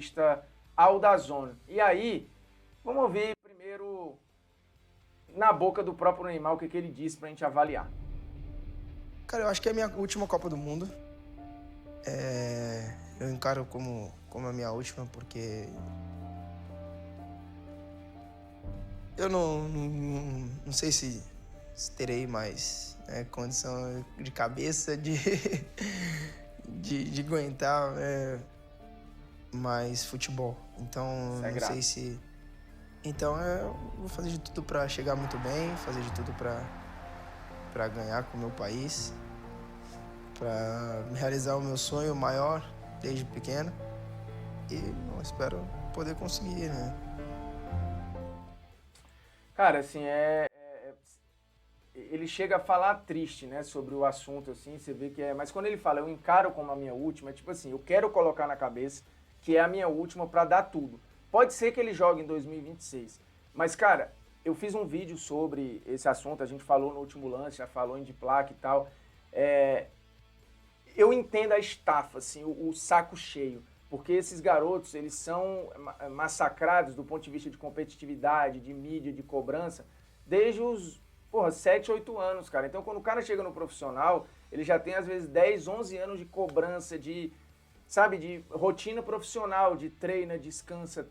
entrevista ao DAZN. E aí, vamos ouvir primeiro na boca do próprio Neymar o que ele disse pra gente avaliar. Cara, eu acho que é a minha última Copa do Mundo. Eu encaro como a minha última, porque eu não sei se terei mais condição de cabeça de aguentar mais futebol. Então, não sei se... Então, eu vou fazer de tudo para chegar muito bem, fazer de tudo para ganhar com o meu país, para realizar o meu sonho maior desde pequeno. E eu espero poder conseguir, né? Cara, assim, ele chega a falar triste, né, sobre o assunto, assim, você vê que mas quando ele fala, eu encaro como a minha última, é tipo assim, eu quero colocar na cabeça que é a minha última pra dar tudo. Pode ser que ele jogue em 2026, mas, cara, eu fiz um vídeo sobre esse assunto, a gente falou no último lance, já falou em de placa e tal, eu entendo a estafa, assim, o saco cheio, porque esses garotos, eles são massacrados do ponto de vista de competitividade, de mídia, de cobrança, desde os 7, 8 anos, cara. Então, quando o cara chega no profissional, ele já tem, às vezes, 10, 11 anos de cobrança, de rotina profissional, de treina, descansa,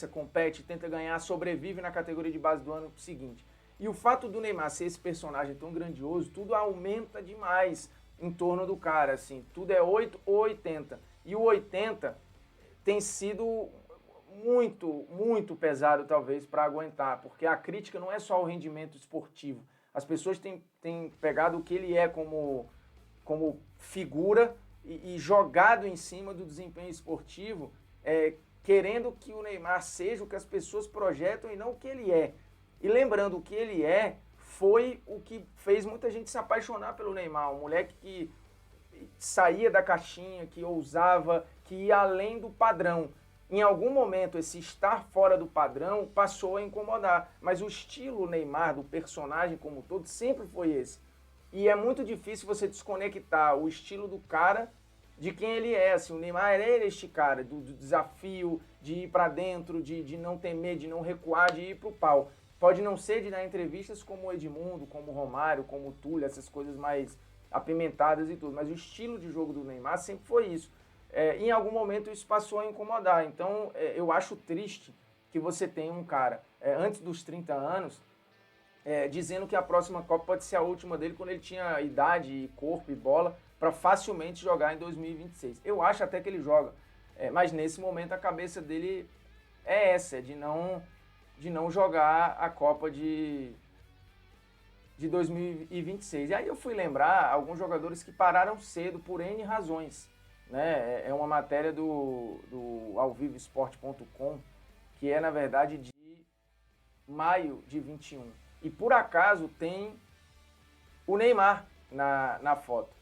compete, tenta ganhar, sobrevive na categoria de base do ano seguinte. E o fato do Neymar ser esse personagem tão grandioso, tudo aumenta demais em torno do cara, assim. Tudo é 8 ou 80. E o 80 tem sido muito, muito pesado, talvez, para aguentar, porque a crítica não é só o rendimento esportivo. As pessoas têm pegado o que ele é como figura e jogado em cima do desempenho esportivo, querendo que o Neymar seja o que as pessoas projetam e não o que ele é. E lembrando, o que ele foi o que fez muita gente se apaixonar pelo Neymar, um moleque que saía da caixinha, que ousava, que ia além do padrão. Em algum momento, esse estar fora do padrão passou a incomodar, mas o estilo Neymar, do personagem como um todo, sempre foi esse. E é muito difícil você desconectar o estilo do cara de quem ele é. Assim, o Neymar era este cara, do desafio, de ir para dentro, de não temer, de não recuar, de ir pro pau. Pode não ser de dar entrevistas como o Edmundo, como o Romário, como o Túlio, essas coisas mais apimentadas e tudo, mas o estilo de jogo do Neymar sempre foi isso. Em algum momento isso passou a incomodar, então eu acho triste que você tenha um cara antes dos 30 anos dizendo que a próxima Copa pode ser a última dele quando ele tinha idade, corpo e bola para facilmente jogar em 2026. Eu acho até que ele joga, mas nesse momento a cabeça dele é essa, de não jogar a Copa de 2026. E aí eu fui lembrar alguns jogadores que pararam cedo por N razões. Né? É uma matéria do alvivosport.com, que é, na verdade, de maio de 21. E por acaso tem o Neymar na foto.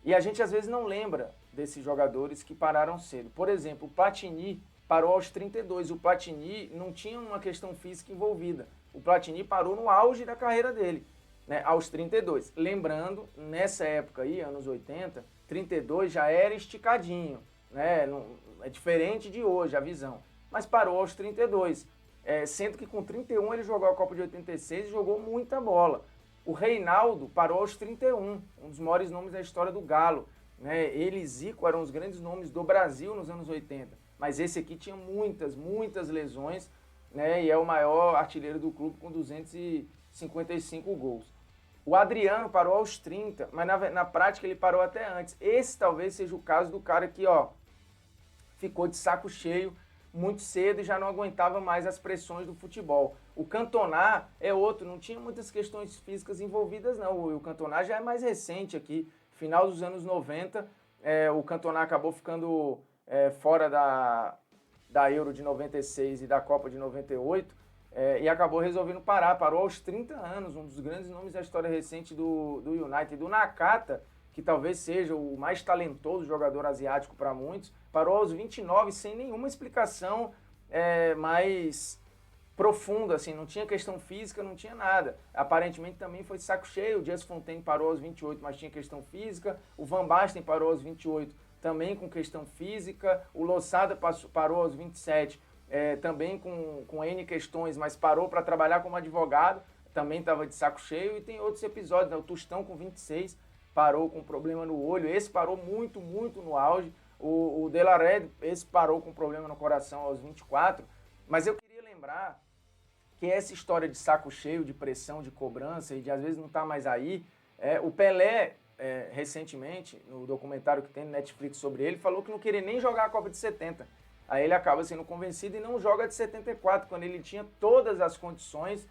E a gente às vezes não lembra desses jogadores que pararam cedo. Por exemplo, o Platini parou aos 32. O Platini não tinha uma questão física envolvida. O Platini parou no auge da carreira dele, né, aos 32. Lembrando, nessa época aí, anos 80, 32 já era esticadinho, né? Não, é diferente de hoje a visão. Mas parou aos 32. Sendo que com 31 ele jogou a Copa de 86 e jogou muita bola. O Reinaldo parou aos 31, um dos maiores nomes da história do Galo. Né? Ele e Zico eram os grandes nomes do Brasil nos anos 80. Mas esse aqui tinha muitas, muitas lesões, né? E é o maior artilheiro do clube com 255 gols. O Adriano parou aos 30, mas na prática ele parou até antes. Esse talvez seja o caso do cara que ficou de saco cheio muito cedo e já não aguentava mais as pressões do futebol. O Cantona é outro, não tinha muitas questões físicas envolvidas não. O Cantona já é mais recente aqui, final dos anos 90, o Cantona acabou ficando fora da Euro de 96 e da Copa de 98, e acabou resolvendo parar. Parou aos 30 anos, um dos grandes nomes da história recente do United. Do Nakata, que talvez seja o mais talentoso jogador asiático para muitos, parou aos 29 sem nenhuma explicação mais profunda, assim, não tinha questão física, não tinha nada. Aparentemente também foi saco cheio. O Jess Fontaine parou aos 28, mas tinha questão física. O Van Basten parou aos 28, também com questão física. O Losada parou aos 27, também com N questões, mas parou para trabalhar como advogado, também estava de saco cheio. E tem outros episódios, né? O Tostão com 26 parou com problema no olho, esse parou muito, muito no auge. O De La Red, esse parou com problema no coração aos 24. Mas eu queria lembrar que essa história de saco cheio, de pressão, de cobrança e de às vezes não estar mais aí, o Pelé, recentemente, no documentário que tem no Netflix sobre ele, falou que não queria nem jogar a Copa de 70. Aí ele acaba sendo convencido e não joga de 74, quando ele tinha todas as condições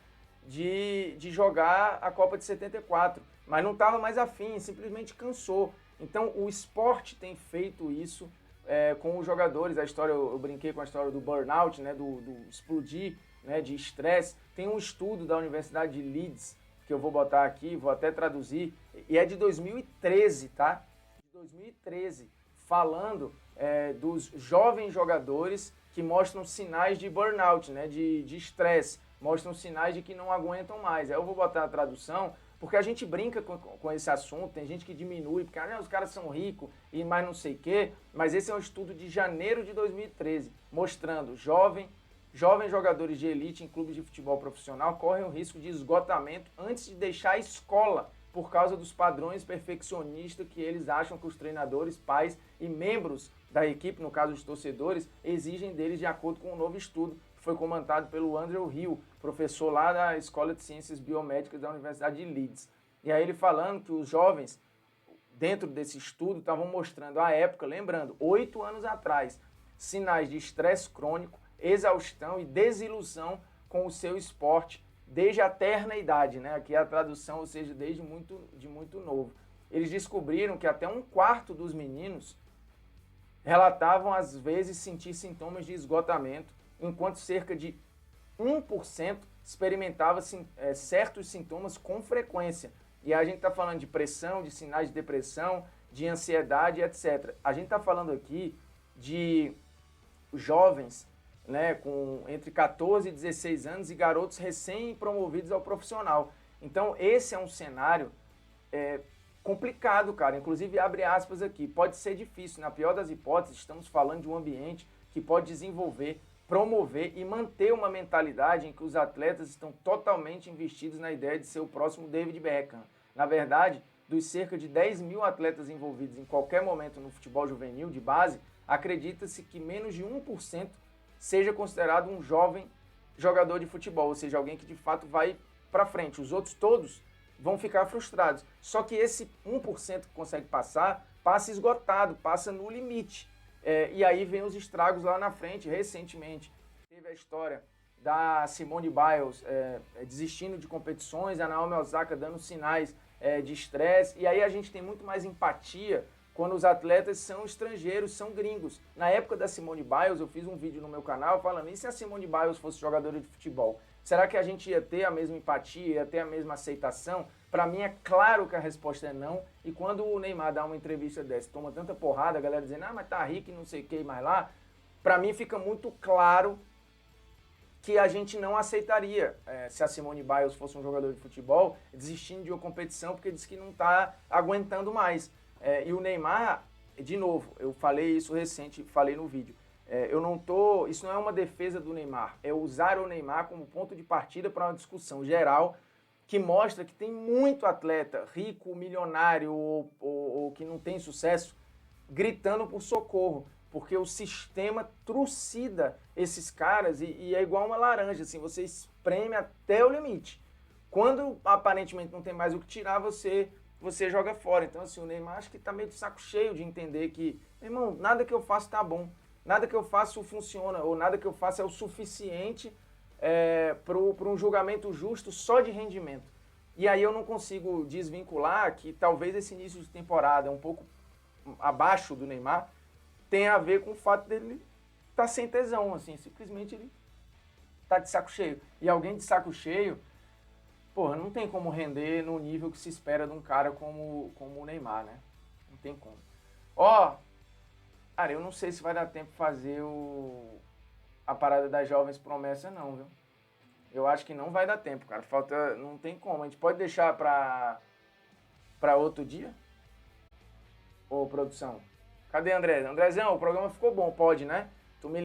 de jogar a Copa de 74. Mas não estava mais afim, simplesmente cansou. Então o esporte tem feito isso com os jogadores. A história, eu brinquei com a história do burnout, né, do explodir, né, de estresse. Tem um estudo da Universidade de Leeds, que eu vou botar aqui, vou até traduzir, e é de 2013, tá? De 2013, falando dos jovens jogadores que mostram sinais de burnout, né, de estresse, mostram sinais de que não aguentam mais. Aí eu vou botar a tradução, porque a gente brinca com esse assunto, tem gente que diminui, porque os caras são ricos e mais não sei o quê, mas esse é um estudo de janeiro de 2013, mostrando jovens jogadores de elite em clubes de futebol profissional correm o risco de esgotamento antes de deixar a escola, por causa dos padrões perfeccionistas que eles acham que os treinadores, pais e membros da equipe, no caso os torcedores, exigem deles de acordo com um novo estudo que foi comandado pelo Andrew Hill, professor lá da Escola de Ciências Biomédicas da Universidade de Leeds. E aí ele falando que os jovens, dentro desse estudo, estavam mostrando à época, lembrando, 8 anos atrás, sinais de estresse crônico, exaustão e desilusão com o seu esporte desde a terna idade, né? Aqui é a tradução, ou seja, desde muito novo. Eles descobriram que até 1/4 dos meninos relatavam às vezes sentir sintomas de esgotamento, enquanto cerca de 1% experimentava certos sintomas com frequência. E a gente está falando de pressão, de sinais de depressão, de ansiedade, etc. A gente está falando aqui de jovens, né, com entre 14 e 16 anos e garotos recém-promovidos ao profissional. Então, esse é um cenário complicado, cara. Inclusive, abre aspas aqui, pode ser difícil. Na pior das hipóteses, estamos falando de um ambiente que pode desenvolver, promover e manter uma mentalidade em que os atletas estão totalmente investidos na ideia de ser o próximo David Beckham. Na verdade, dos cerca de 10 mil atletas envolvidos em qualquer momento no futebol juvenil de base, acredita-se que menos de 1% seja considerado um jovem jogador de futebol, ou seja, alguém que de fato vai para frente. Os outros todos vão ficar frustrados. Só que esse 1% que consegue passar, passa esgotado, passa no limite. E aí vem os estragos lá na frente. Recentemente teve a história da Simone Biles desistindo de competições, a Naomi Osaka dando sinais de estresse. E aí a gente tem muito mais empatia quando os atletas são estrangeiros, são gringos. Na época da Simone Biles, eu fiz um vídeo no meu canal falando, e se a Simone Biles fosse jogadora de futebol? Será que a gente ia ter a mesma empatia, ia ter a mesma aceitação? Para mim é claro que a resposta é não. E quando o Neymar dá uma entrevista dessa, toma tanta porrada, a galera dizendo, mas tá rico e não sei o que mais lá, para mim fica muito claro que a gente não aceitaria se a Simone Biles fosse um jogador de futebol, desistindo de uma competição porque diz que não está aguentando mais. E o Neymar, de novo, eu falei isso recente, falei no vídeo, isso não é uma defesa do Neymar, é usar o Neymar como ponto de partida para uma discussão geral que mostra que tem muito atleta rico, milionário ou que não tem sucesso gritando por socorro, porque o sistema trucida esses caras e é igual uma laranja, assim, você espreme até o limite. Quando aparentemente não tem mais o que tirar, você joga fora. Então, assim, o Neymar acho que tá meio de saco cheio de entender que, irmão, nada que eu faço tá bom, nada que eu faço funciona, ou nada que eu faço é o suficiente para um julgamento justo só de rendimento. E aí eu não consigo desvincular que talvez esse início de temporada um pouco abaixo do Neymar tenha a ver com o fato dele tá sem tesão, assim, simplesmente ele tá de saco cheio. E alguém de saco cheio, porra, não tem como render no nível que se espera de um cara como o Neymar, né? Não tem como. Cara, eu não sei se vai dar tempo fazer a parada das jovens promessas, não, viu? Eu acho que não vai dar tempo, cara. Não tem como. A gente pode deixar pra outro dia? Ô, produção? Cadê André? Andrezão, o programa ficou bom, pode, né?